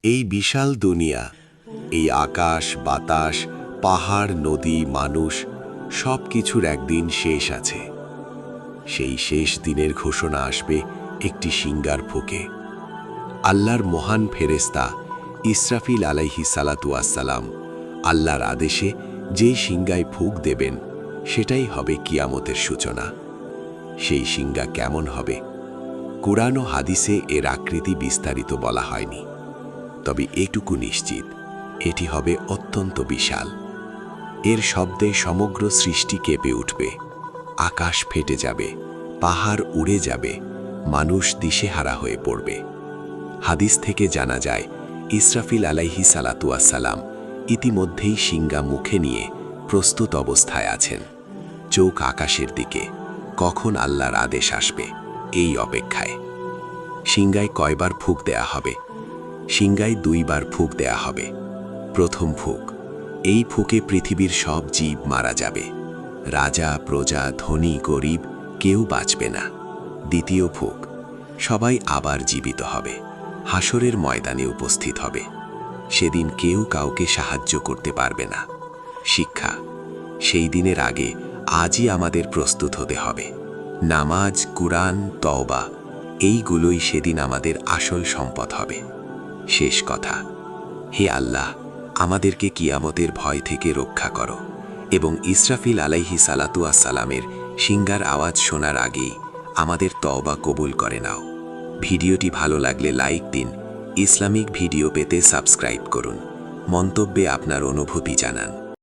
এই বিশাল দুনিয়া, এই আকাশ বাতাস, পাহাড় নদী মানুষ, সব কিছুর একদিন শেষ আছে। সেই শেষ দিনের ঘোষণা আসবে একটি সিংগার ফুঁকে। আল্লাহর মহান ফেরেশতা ইসরাফিল আলাইহিস সালাতু ওয়াস সালাম আল্লাহর আদেশে যেই সিংগায় ফুঁক দেবেন, সেটাই হবে কিয়ামতের সূচনা। সেই সিংগা কেমন হবে? কুরআন ও হাদিসে এর আকৃতি বিস্তারিত বলা হয়নি, তবে এটুকু নিশ্চিত, এটি হবে অত্যন্ত বিশাল। এর শব্দে সমগ্র সৃষ্টি কেঁপে উঠবে, আকাশ ফেটে যাবে, পাহাড় উড়ে যাবে, মানুষ দিশেহারা হয়ে পড়বে। হাদিস থেকে জানা যায়, ইসরাফিল আলাইহিস সালাতু ওয়াস সালাম ইতিমধ্যেই সিংগা মুখে নিয়ে প্রস্তুত অবস্থায় আছেন। চোখ আকাশের দিকে, কখন আল্লাহর আদেশ আসবে এই অপেক্ষায়। সিংগায় কয়বার ফুঁক দেয়া হবে? সিংগায় 2 বার ফুঁক দেয়া হবে। প্রথম ফুঁক, এই ফুঁকে পৃথিবীর সব জীব মারা যাবে। রাজা প্রজা ধনী গরিব কেউ বাঁচবে না। দ্বিতীয় ফুঁক, সবাই আবার জীবিত হবে, হাসরের ময়দানে উপস্থিত হবে। সেদিন কেউ কাউকে সাহায্য করতে পারবে না। শিক্ষা, সেই দিনের আগে আজই আমাদের প্রস্তুত হতে হবে। নামাজ, কুরআন, তওবা, এইগুলোই সেদিন আমাদের আসল সম্পদ হবে। শেষ কথা, হে আল্লাহ, আমাদেরকে কিয়ামতের ভয় থেকে রক্ষা করো এবং ইসরাফিল আলাইহিস সালাতু ওয়াস সালামের সিংগার আওয়াজ শোনার আগেই আমাদের তওবা কবুল করে নাও। ভিডিওটি ভালো লাগলে লাইক দিন, ইসলামিক ভিডিও পেতে সাবস্ক্রাইব করুন, মন্তব্যে আপনার অনুভূতি জানান।